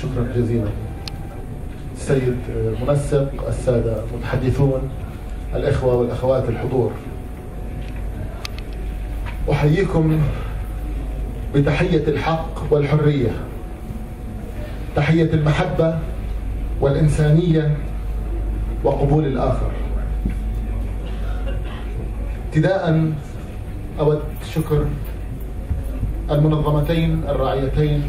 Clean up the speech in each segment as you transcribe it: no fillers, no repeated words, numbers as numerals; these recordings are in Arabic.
شكرا جزيلا. السيد منسق، السادة المتحدثون، الإخوة والأخوات الحضور، أحييكم بتحية الحق والحرية، تحية المحبة والإنسانية وقبول الآخر. ابتداء أود شكر المنظمتين الراعيتين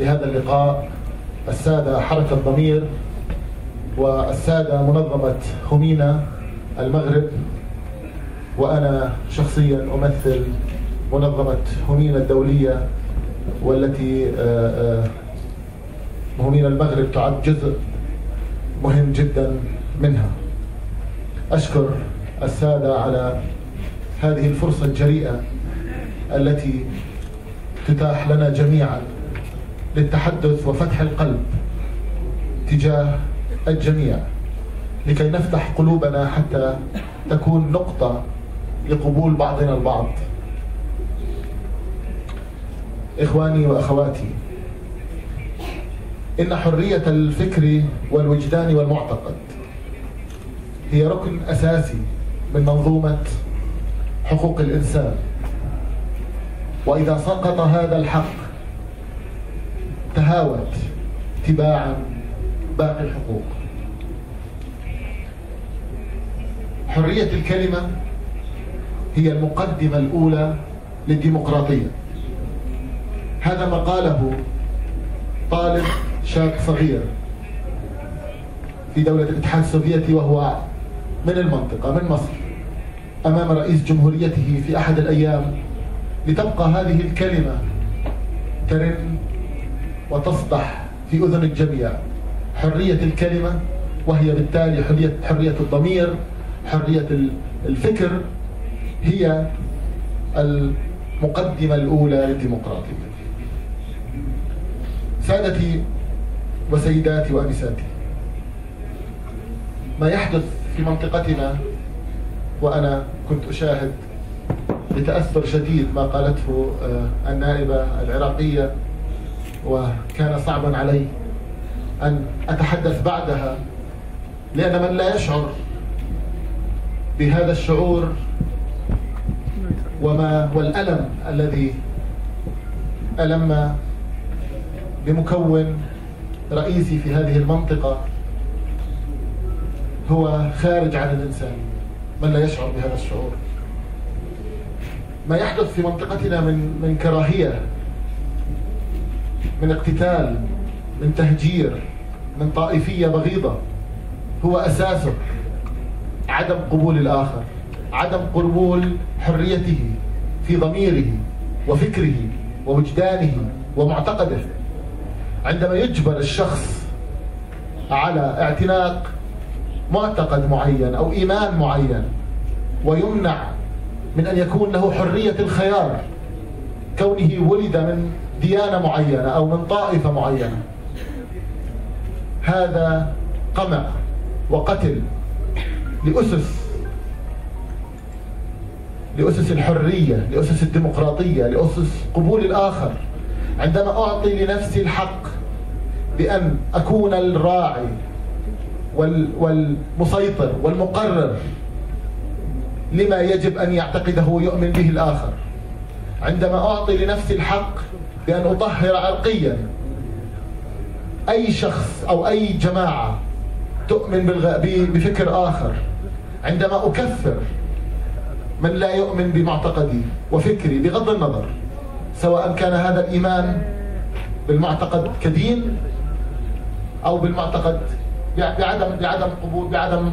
لهذا اللقاء، السادة حركة ضمير والسادة منظمة همينة المغرب، وأنا شخصيا أمثل منظمة همينة الدولية، والتي همينة المغرب تعد جزء مهم جدا منها. أشكر السادة على هذه الفرصة الجريئة التي تتاح لنا جميعا للتحدث وفتح القلب تجاه الجميع، لكي نفتح قلوبنا حتى تكون نقطة لقبول بعضنا البعض. إخواني وأخواتي، إن حرية الفكر والوجدان والمعتقد هي ركن أساسي من منظومة حقوق الإنسان، وإذا سقط هذا الحق تهاوت تباعا باقي الحقوق. حرية الكلمة هي المقدمة الأولى للديمقراطية. هذا ما قاله طالب شاب صغير في دولة الاتحاد السوفيتي وهو من المنطقة، من مصر، أمام رئيس جمهوريته في أحد الأيام، لتبقى هذه الكلمة ترن وتصدح في أذن الجميع. حرية الكلمة، وهي بالتالي حرية الضمير، حرية الفكر، هي المقدمة الأولى للديمقراطية. سادتي وسيداتي وأنساتي، ما يحدث في منطقتنا، وأنا كنت أشاهد بتأثر شديد ما قالته النائبة العراقية، وكان صعبا علي أن أتحدث بعدها، لأن من لا يشعر بهذا الشعور والألم الذي ألم بمكون رئيسي في هذه المنطقة هو خارج عن الإنسان. من لا يشعر بهذا الشعور، ما يحدث في منطقتنا من كراهية، من اقتتال، من تهجير، من طائفية بغيضة، هو أساسه عدم قبول الآخر، عدم قبول حريته في ضميره وفكره ووجدانه ومعتقده. عندما يجبر الشخص على اعتناق معتقد معين أو إيمان معين، ويمنع من أن يكون له حرية الخيار كونه ولد من ديانة معينة أو من طائفة معينة، هذا قمع وقتل لأسس الحرية، لأسس الديمقراطية، لأسس قبول الآخر. عندما أعطي لنفسي الحق بأن أكون الراعي والمسيطر والمقرر لما يجب أن يعتقده ويؤمن به الآخر، عندما أعطي لنفسي الحق بأن أطهر عرقيا أي شخص أو أي جماعة تؤمن بفكر آخر، عندما أكفر من لا يؤمن بمعتقدي وفكري بغض النظر، سواء كان هذا الإيمان بالمعتقد كدين أو بالمعتقد بعدم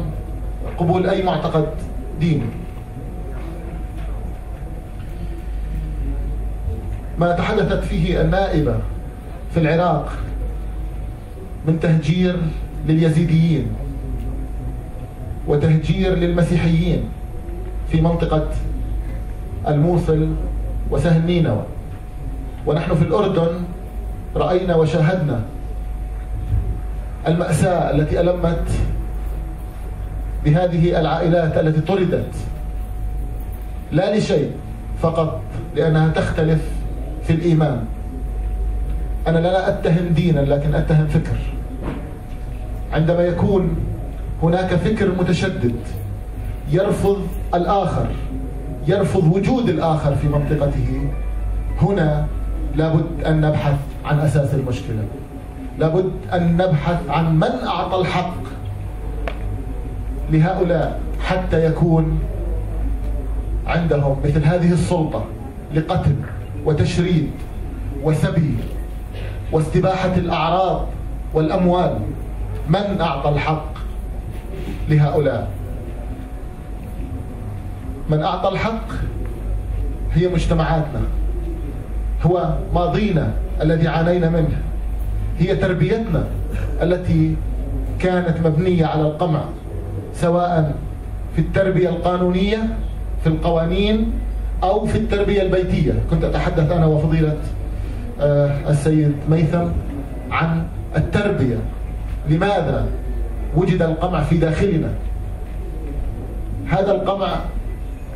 قبول أي معتقد ديني. ما تحدثت فيه النائبة في العراق من تهجير لليزيديين وتهجير للمسيحيين في منطقة الموصل وسهل نينوى، ونحن في الأردن رأينا وشاهدنا المأساة التي ألمت بهذه العائلات التي طردت لا لشيء، فقط لأنها تختلف في الإيمان. أنا لا أتهم دينا لكن أتهم فكر. عندما يكون هناك فكر متشدد يرفض الآخر، يرفض وجود الآخر في منطقته، هنا لابد أن نبحث عن أساس المشكلة. لابد أن نبحث عن من أعطى الحق لهؤلاء حتى يكون عندهم مثل هذه السلطة لقتل وتشريد وسبي واستباحة الأعراض والأموال. من أعطى الحق لهؤلاء؟ من أعطى الحق هي مجتمعاتنا، هو ماضينا الذي عانينا منه، هي تربيتنا التي كانت مبنية على القمع، سواء في التربية القانونية في القوانين أو في التربية البيتية. كنت أتحدث أنا وفضيلة السيد ميثم عن التربية. لماذا وجد القمع في داخلنا؟ هذا القمع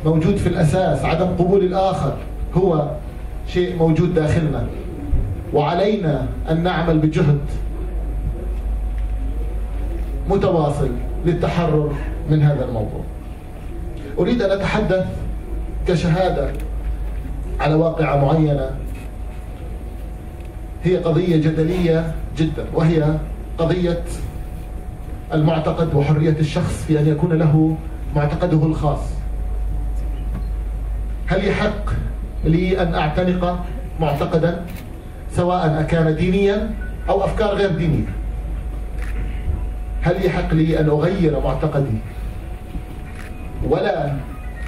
موجود في الأساس، عدم قبول الآخر هو شيء موجود داخلنا، وعلينا أن نعمل بجهد متواصل للتحرر من هذا الموضوع. أريد أن أتحدث كشهادة على واقعة معينة هي قضية جدلية جدا، وهي قضية المعتقد وحرية الشخص في أن يكون له معتقده الخاص. هل يحق لي أن أعتنق معتقدا سواء أكان دينيا أو أفكار غير دينية؟ هل يحق لي أن أغير معتقدي ولا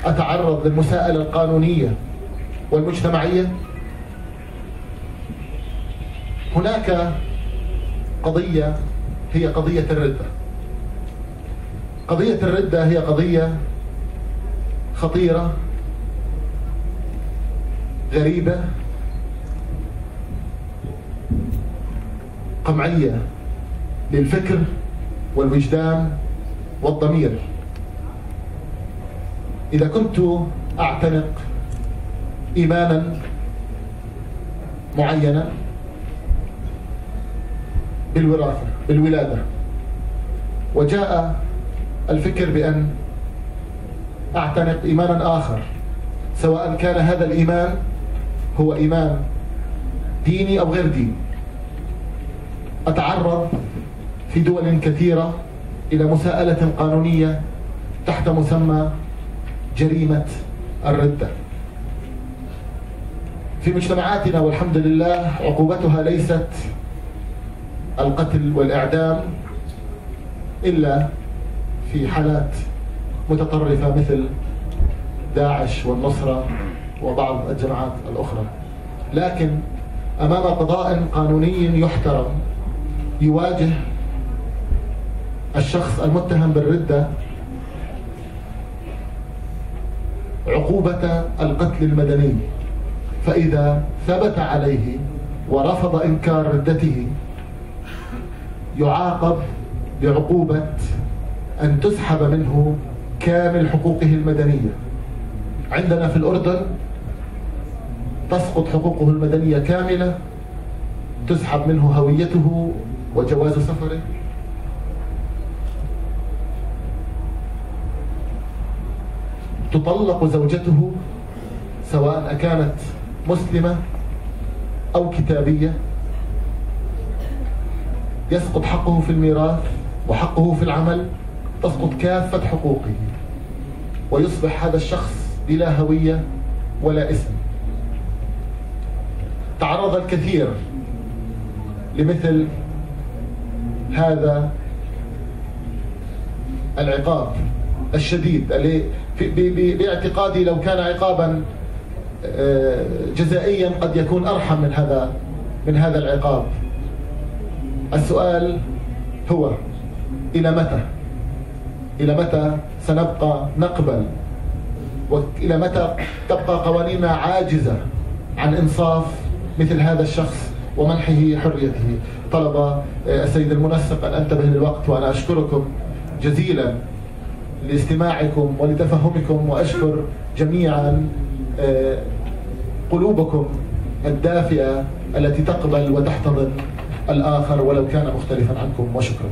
أتعرض للمساءلة القانونية والمجتمعية؟ هناك قضية هي قضية الردة. قضية الردة هي قضية خطيرة غريبة قمعية للفكر والوجدان والضمير. إذا كنت أعتنق إيمانا معينا بالوراثة بالولادة، وجاء الفكر بأن أعتنق إيمانا آخر، سواء كان هذا الإيمان هو إيمان ديني أو غير ديني، أتعرض في دول كثيرة إلى مساءلة قانونية تحت مسمى جريمة الردة. في مجتمعاتنا والحمد لله عقوبتها ليست القتل والإعدام إلا في حالات متطرفة مثل داعش والنصرة وبعض الجماعات الأخرى، لكن أمام قضاء قانوني يحترم يواجه الشخص المتهم بالردة عقوبة القتل المدني. فإذا ثبت عليه ورفض إنكار ردته يعاقب بعقوبة أن تسحب منه كامل حقوقه المدنية. عندنا في الأردن تسقط حقوقه المدنية كاملة، تسحب منه هويته وجواز سفره، تطلق زوجته سواء كانت مسلمة أو كتابية، يسقط حقه في الميراث وحقه في العمل، تسقط كافة حقوقه، ويصبح هذا الشخص بلا هوية ولا اسم. تعرض الكثير لمثل هذا العقاب الشديد اللي باعتقادي لو كان عقابا جزائيا قد يكون أرحم من هذا العقاب. السؤال هو إلى متى سنبقى نقبل، وإلى متى تبقى قوانيننا عاجزة عن إنصاف مثل هذا الشخص ومنحه حريته؟ طلب السيد المنسق أن أنتبه للوقت، وأنا أشكركم جزيلا لاستماعكم ولتفهمكم، وأشكر جميعا قلوبكم الدافئة التي تقبل وتحتضن الآخر ولو كان مختلفا عنكم. وشكرا.